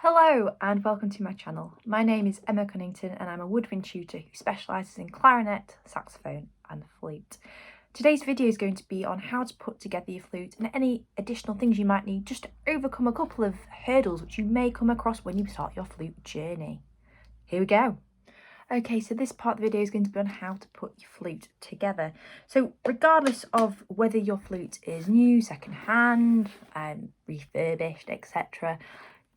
Hello and welcome to my channel. My name is Emma Cunnington and I'm a woodwind tutor who specialises in clarinet, saxophone and flute. Today's video is going to be on how to put together your flute and any additional things you might need just to overcome a couple of hurdles which you may come across when you start your flute journey. Here we go. Okay, so this part of the video is going to be on how to put your flute together. So regardless of whether your flute is new, second-hand, refurbished, etc.,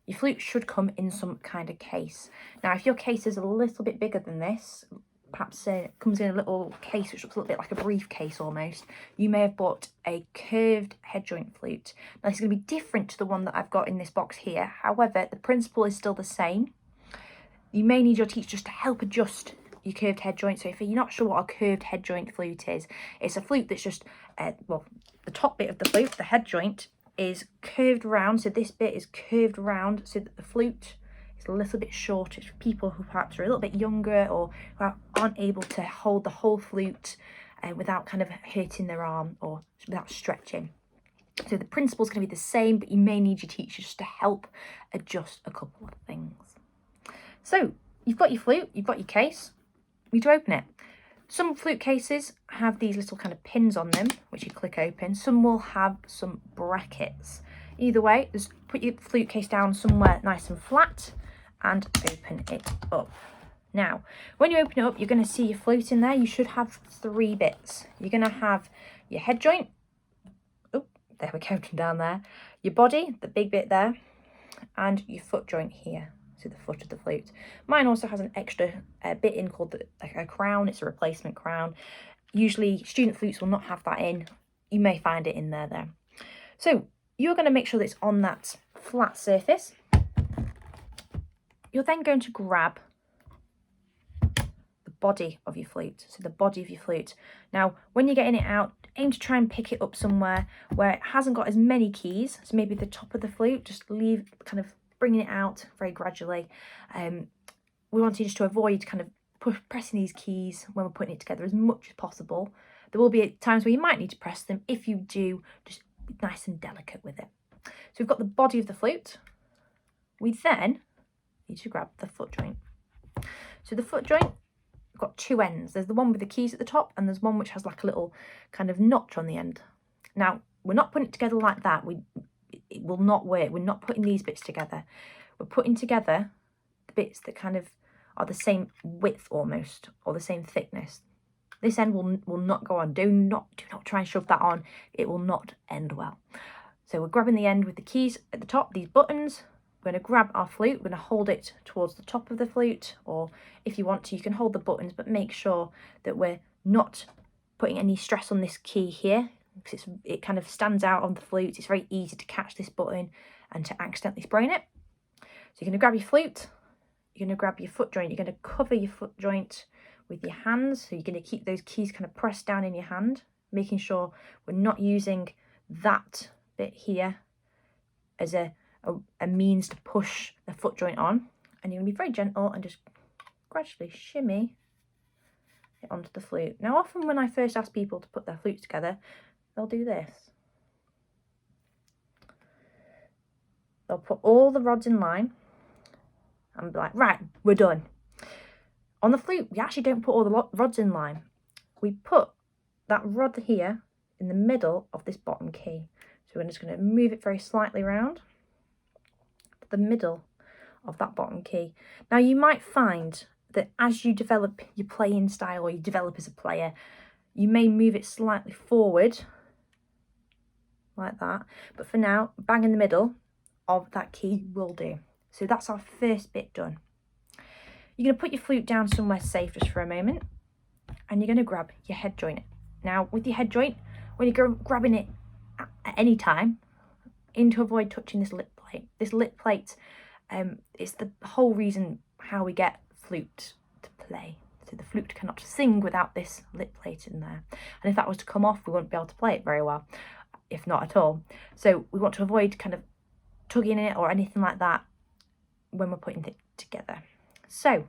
your flute should come in some kind of case. Now, if your case is a little bit bigger than this, perhaps it comes in a little case which looks a little bit like a briefcase almost, you may have bought a curved head joint flute. Now, this is going to be different to the one that I've got in this box here. However, the principle is still the same. You may need your teacher just to help adjust your curved head joint. So if you're not sure what a curved head joint flute is, it's a flute that's just, the top bit of the flute, the head joint, is curved round. So this bit is curved round so that the flute is a little bit short. It's for people who perhaps are a little bit younger or who aren't able to hold the whole flute without kind of hurting their arm or without stretching. So the principle is going to be the same, but you may need your teacher just to help adjust a couple of things. So you've got your flute, you've got your case, you need to open it. Some flute cases have these little kind of pins on them, which you click open. Some will have some brackets. Either way, just put your flute case down somewhere nice and flat and open it up. Now, when you open it up, you're going to see your flute in there. You should have three bits. You're going to have your head joint. Oh, there we go, down there. Your body, the big bit there, and your foot joint here. To the foot of the flute. Mine also has an extra bit in called a crown. It's a replacement crown. Usually student flutes will not have that in. You may find it in there. So you're going to make sure that it's on that flat surface. You're then going to grab the body of your flute. So the body of your flute. Now, when you're getting it out, aim to try and pick it up somewhere where it hasn't got as many keys. So maybe the top of the flute, just leave kind of bringing it out very gradually. We want you just to avoid kind of pressing these keys when we're putting it together as much as possible. There will be times where you might need to press them. If you do, just be nice and delicate with it. So we've got the body of the flute. We then need to grab the foot joint. So the foot joint, we've got two ends. There's the one with the keys at the top and there's one which has like a little kind of notch on the end. Now, we're not putting it together like that. It will not work. We're not putting these bits together. We're putting together the bits that kind of are the same width almost, or the same thickness. This end will not go on. Do not try and shove that on. It will not end well. So we're grabbing the end with the keys at the top, these buttons. We're going to grab our flute. We're going to hold it towards the top of the flute, or if you want to, you can hold the buttons, but make sure that we're not putting any stress on this key here, because it kind of stands out on the flute. It's very easy to catch this button and to accidentally sprain it. So you're going to grab your flute, you're going to grab your foot joint, you're going to cover your foot joint with your hands. So you're going to keep those keys kind of pressed down in your hand, making sure we're not using that bit here as a means to push the foot joint on. And you're going to be very gentle and just gradually shimmy it onto the flute. Now, often when I first ask people to put their flutes together, they'll do this. They'll put all the rods in line and be like, right, we're done. On the flute, we actually don't put all the rods in line. We put that rod here in the middle of this bottom key. So we're just going to move it very slightly round to the middle of that bottom key. Now, you might find that as you develop your playing style or you develop as a player, you may move it slightly forward like that, but for now, bang in the middle of that key will do. So that's our first bit done. You're going to put your flute down somewhere safe just for a moment, and you're going to grab your head joint. Now, with your head joint, when you're grabbing it at any time, aim to avoid touching this lip plate. This lip plate is the whole reason how we get flute to play. So the flute cannot sing without this lip plate in there. And if that was to come off, we wouldn't be able to play it very well, if not at all. So we want to avoid kind of tugging it or anything like that when we're putting it together. So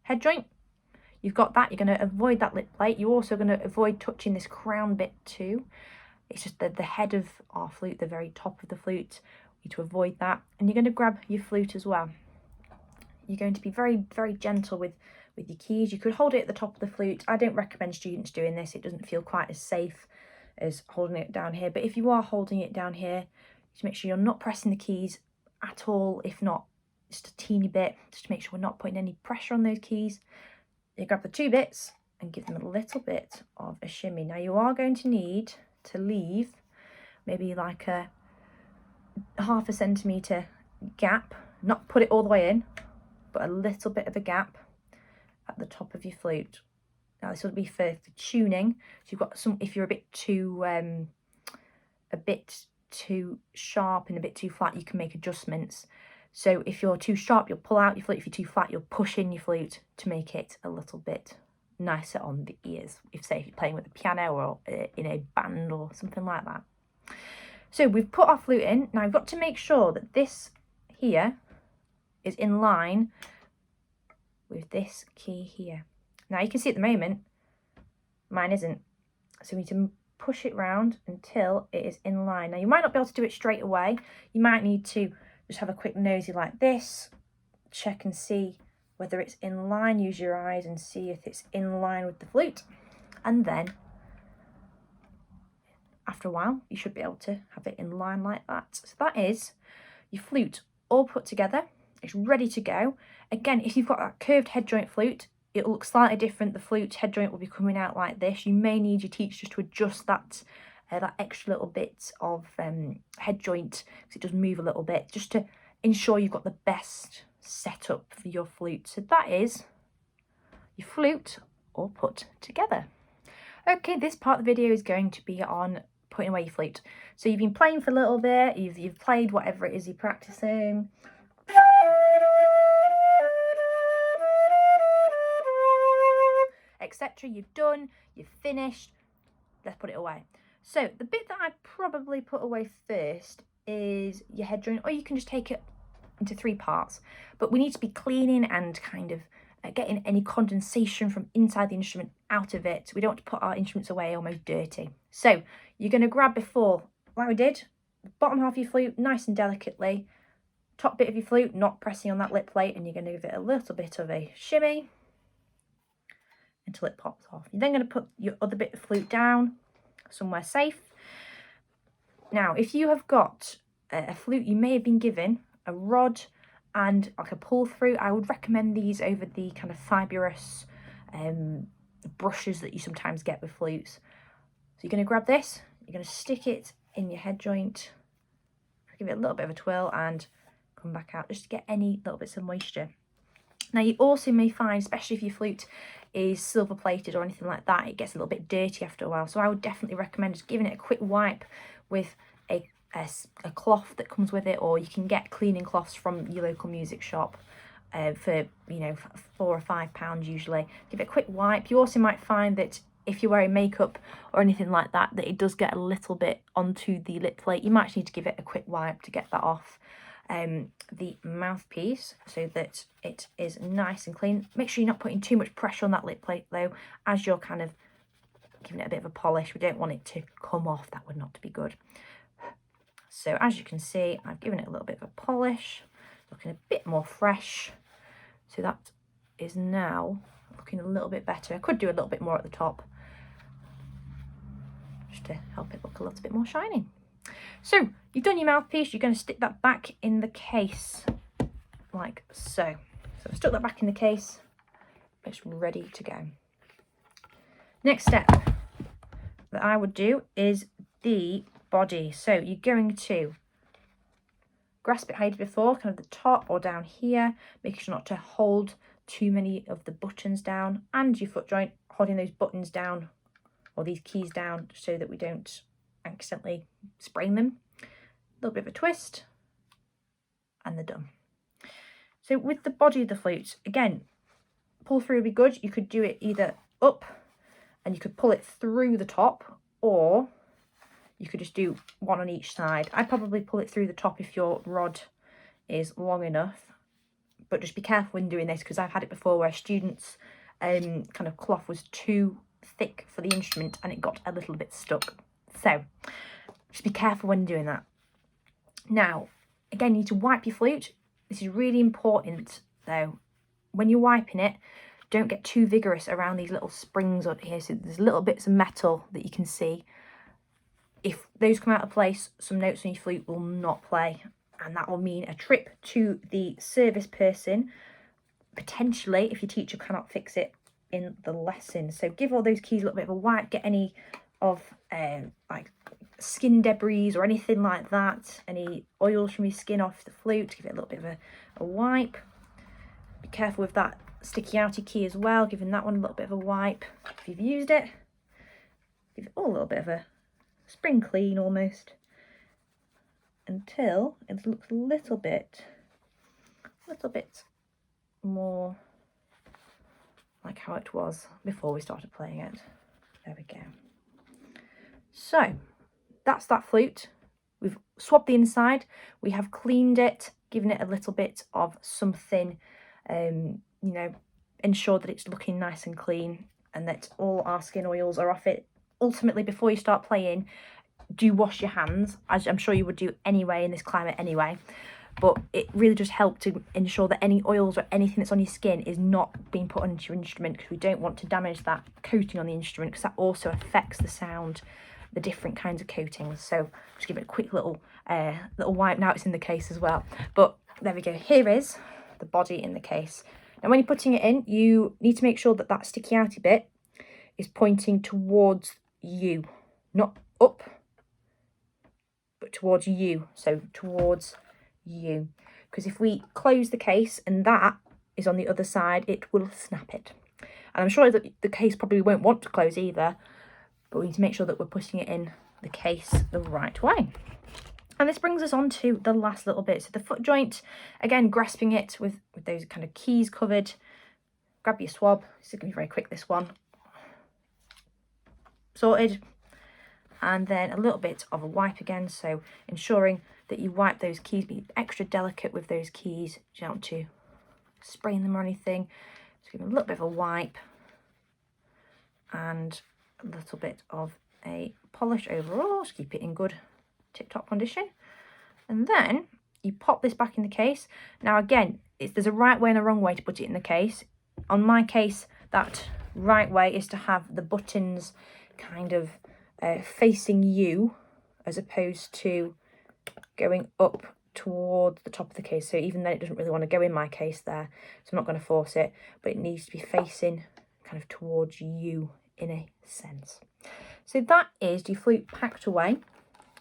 head joint, you've got that. You're going to avoid that lip plate. You're also going to avoid touching this crown bit too. It's just the head of our flute, the very top of the flute. you to avoid that. And you're going to grab your flute as well. You're going to be very, very gentle with your keys. You could hold it at the top of the flute. I don't recommend students doing this. It doesn't feel quite as safe as holding it down here. But if you are holding it down here, just make sure you're not pressing the keys at all. If not, just a teeny bit, just to make sure we're not putting any pressure on those keys. You grab the two bits and give them a little bit of a shimmy. Now you are going to need to leave maybe like a ½ centimetre gap, not put it all the way in, but a little bit of a gap at the top of your flute. Now this will be for tuning. So you've got some, if you're a bit too sharp and a bit too flat, you can make adjustments. So if you're too sharp, you'll pull out your flute. If you're too flat, you'll push in your flute to make it a little bit nicer on the ears. Say if you're playing with a piano or in a band or something like that. So we've put our flute in. Now I've got to make sure that this here is in line with this key here. Now you can see at the moment, mine isn't. So we need to push it round until it is in line. Now you might not be able to do it straight away. You might need to just have a quick nosy like this, check and see whether it's in line. Use your eyes and see if it's in line with the flute. And then after a while, you should be able to have it in line like that. So that is your flute all put together. It's ready to go. Again, if you've got that curved head joint flute, it'll look slightly different. The flute head joint will be coming out like this. You may need your teacher just to adjust that that extra little bit of head joint, because it does move a little bit, just to ensure you've got the best setup for your flute. So that is your flute all put together. Okay, this part of the video is going to be on putting away your flute. So you've been playing for a little bit, you've played whatever it is you're practicing. Etc. You've done, you've finished, let's put it away. So the bit that I'd probably put away first is your head joint, or you can just take it into 3 parts. But we need to be cleaning and kind of getting any condensation from inside the instrument out of it. We don't want to put our instruments away almost dirty. So you're going to grab before, like we did, the bottom half of your flute nice and delicately, top bit of your flute not pressing on that lip plate, and you're going to give it a little bit of a shimmy until it pops off. You're then going to put your other bit of flute down somewhere safe. Now, if you have got a flute you may have been given a rod and like a pull through, I would recommend these over the kind of fibrous brushes that you sometimes get with flutes. So you're going to grab this, you're going to stick it in your head joint, give it a little bit of a twirl and come back out just to get any little bits of moisture. Now you also may find, especially if your flute is silver plated or anything like that, it gets a little bit dirty after a while. So I would definitely recommend just giving it a quick wipe with a cloth that comes with it, or you can get cleaning cloths from your local music shop for, you know, £4 or £5 usually. Give it a quick wipe. You also might find that if you're wearing makeup or anything like that, that it does get a little bit onto the lip plate. You might need to give it a quick wipe to get that off. The mouthpiece so that it is nice and clean. Make sure you're not putting too much pressure on that lip plate though, as you're kind of giving it a bit of a polish. We don't want it to come off, that would not be good. So as you can see, I've given it a little bit of a polish, looking a bit more fresh. So that is now looking a little bit better. I could do a little bit more at the top, just to help it look a little bit more shiny. So you've done your mouthpiece, you're going to stick that back in the case like so. So I've stuck that back in the case, it's ready to go. Next step that I would do is the body. So you're going to grasp it how you did before, kind of the top or down here, making sure not to hold too many of the buttons down, and your foot joint, holding those buttons down or these keys down so that we don't accidentally sprain them. A little bit of a twist and they're done. So with the body of the flute, again, pull through would be good. You could do it either up and you could pull it through the top, or you could just do one on each side. I'd probably pull it through the top if your rod is long enough, but just be careful when doing this, because I've had it before where students' kind of cloth was too thick for the instrument and it got a little bit stuck. So just be careful when doing that. Now, Again, you need to wipe your flute. This is really important though. When you're wiping it, don't get too vigorous around these little springs up here. So there's little bits of metal that you can see. If those come out of place, some notes on your flute will not play. And that will mean a trip to the service person, potentially if your teacher cannot fix it in the lesson. So give all those keys a little bit of a wipe, get any of like skin debris or anything like that, any oils from your skin off the flute, give it a little bit of a wipe. Be careful with that sticky outy key as well, giving that one a little bit of a wipe. If you've used it, give it all a little bit of a spring clean almost, until it looks a little bit more like how it was before we started playing it. There we go. So that's that flute. We've swabbed the inside, we have cleaned it, given it a little bit of something, you know, ensure that it's looking nice and clean and that all our skin oils are off it. Ultimately, before you start playing, do wash your hands, as I'm sure you would do anyway in this climate anyway. But it really just helps to ensure that any oils or anything that's on your skin is not being put onto your instrument, because we don't want to damage that coating on the instrument, because that also affects the sound, the different kinds of coatings. So just give it a quick little wipe. Now it's in the case as well. But there we go. Here is the body in the case. Now when you're putting it in, you need to make sure that that sticky outy bit is pointing towards you, not up, but towards you. So towards you, because if we close the case and that is on the other side, it will snap it. And I'm sure that the case probably won't want to close either, but we need to make sure that we're putting it in the case the right way. And this brings us on to the last little bit. So the foot joint, again, grasping it with those kind of keys covered. Grab your swab. This is going to be very quick, this one. Sorted. And then a little bit of a wipe again, so ensuring that you wipe those keys, be extra delicate with those keys. You don't want to sprain them or anything. Just give them a little bit of a wipe and a little bit of a polish overall. Just keep it in good tip-top condition. And then you pop this back in the case. Now again, there's a right way and a wrong way to put it in the case. On my case, that right way is to have the buttons kind of facing you, as opposed to going up towards the top of the case. So even then it doesn't really want to go in my case there, so I'm not going to force it, but it needs to be facing kind of towards you in a sense. So that is your flute packed away,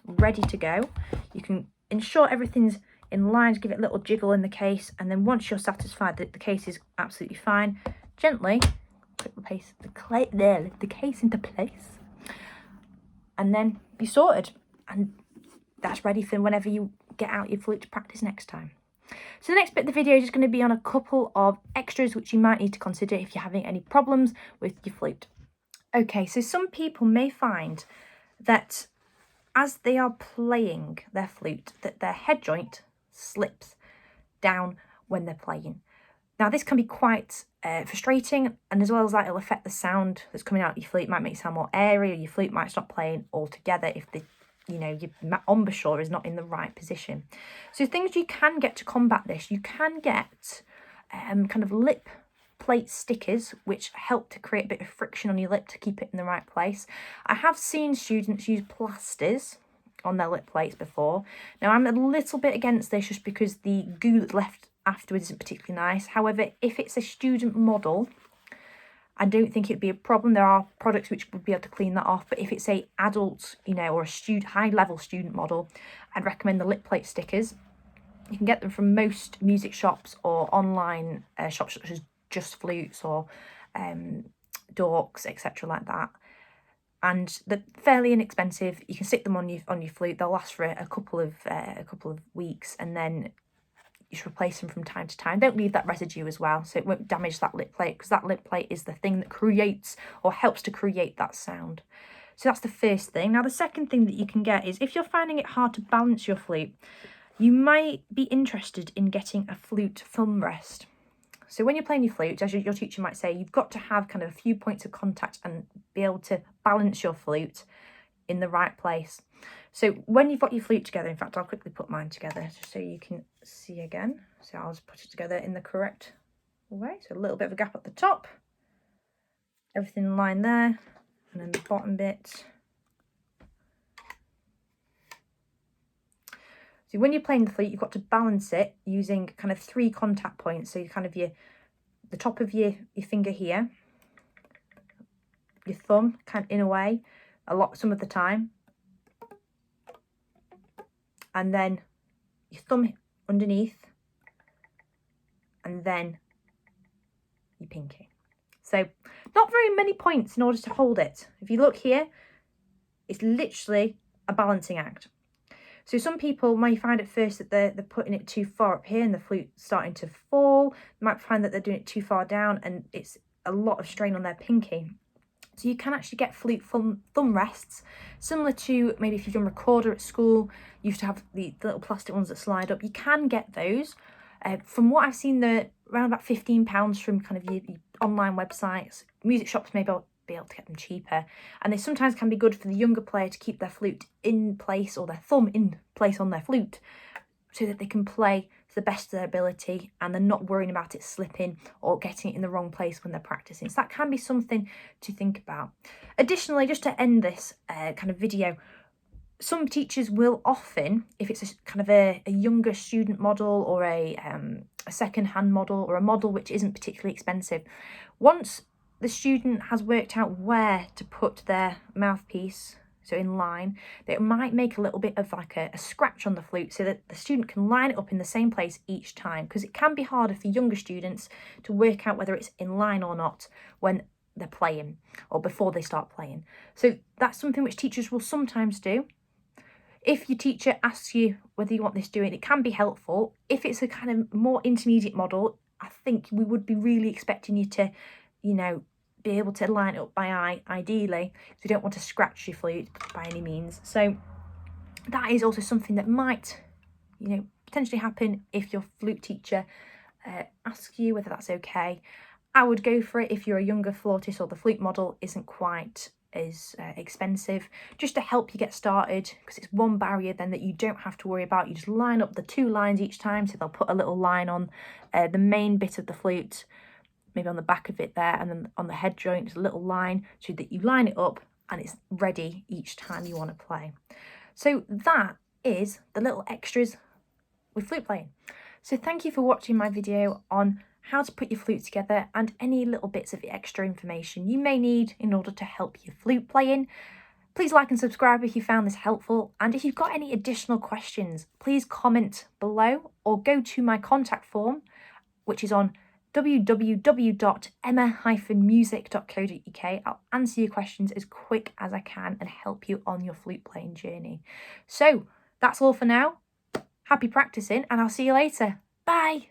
ready to go. You can ensure everything's in line, give it a little jiggle in the case, and then once you're satisfied that the case is absolutely fine, gently put the case into place, and then be sorted, and that's ready for whenever you get out your flute to practice next time. So the next bit of the video is just going to be on a couple of extras which you might need to consider if you're having any problems with your flute. Okay, so some people may find that as they are playing their flute, that their head joint slips down when they're playing. Now this can be quite frustrating, and as well as that, it'll affect the sound that's coming out of your flute. It might make it sound more airy, or your flute might stop playing altogether if your embouchure is not in the right position. So things you can get to combat this, you can get kind of lip plate stickers, which help to create a bit of friction on your lip to keep it in the right place. I have seen students use plasters on their lip plates before. Now I'm a little bit against this just because the goo that's left afterwards isn't particularly nice. However, if it's a student model, I don't think it'd be a problem. There are products which would be able to clean that off, but if it's a adult, or a high-level student model, I'd recommend the lip plate stickers. You can get them from most music shops or online shops such as Just Flutes or Dorks, etc. like that. And they're fairly inexpensive. You can stick them on your flute. They'll last for a couple of weeks, and then you should replace them from time to time. Don't leave that residue as well, so it won't damage that lip plate, because that lip plate is the thing that creates or helps to create that sound. So that's the first thing. Now the second thing that you can get is, if you're finding it hard to balance your flute, you might be interested in getting a flute thumb rest. So when you're playing your flute, as your teacher might say, you've got to have kind of a few points of contact and be able to balance your flute in the right place. So when you've got your flute together, in fact, I'll quickly put mine together just so you can see again. So I'll just put it together in the correct way. So a little bit of a gap at the top, everything in line there, and then the bottom bit. So when you're playing the flute, you've got to balance it using kind of 3 contact points. So you kind of the top of your finger here, your thumb kind of in a way, some of the time, and then your thumb underneath, and then your pinky. So not very many points in order to hold it. If you look here, it's literally a balancing act. So some people might find at first that they're putting it too far up here and the flute's starting to fall. They might find that they're doing it too far down and it's a lot of strain on their pinky. So you can actually get flute thumb rests, similar to maybe if you've done recorder at school, you used to have the little plastic ones that slide up. You can get those. From what I've seen, they're around about £15 from kind of your online websites. Music shops may be able to get them cheaper, and they sometimes can be good for the younger player to keep their flute in place or their thumb in place on their flute so that they can play to the best of their ability and they're not worrying about it slipping or getting it in the wrong place when they're practicing. So that can be something to think about. Additionally, just to end this kind of video, some teachers will often, if it's kind of a younger student model or a second-hand model or a model which isn't particularly expensive, once the student has worked out where to put their mouthpiece, so in line, they might make a little bit of like a scratch on the flute so that the student can line it up in the same place each time, because it can be harder for younger students to work out whether it's in line or not when they're playing or before they start playing. So that's something which teachers will sometimes do. If your teacher asks you whether you want this doing, it can be helpful. If it's a kind of more intermediate model, I think we would be really expecting you to, be able to line it up by eye, ideally, because you don't want to scratch your flute by any means. So that is also something that might, potentially happen if your flute teacher asks you whether that's okay. I would go for it if you're a younger flautist or the flute model isn't quite as expensive, just to help you get started, because it's one barrier then that you don't have to worry about. You just line up the 2 lines each time, so they'll put a little line on the main bit of the flute, maybe on the back of it there, and then on the head joint there's a little line so that you line it up and it's ready each time you want to play. So that is the little extras with flute playing. So thank you for watching my video on how to put your flute together and any little bits of extra information you may need in order to help your flute playing. Please like and subscribe if you found this helpful, and if you've got any additional questions, please comment below or go to my contact form, which is on www.emma-music.co.uk. I'll answer your questions as quick as I can and help you on your flute playing journey. So that's all for now. Happy practicing, and I'll see you later. Bye.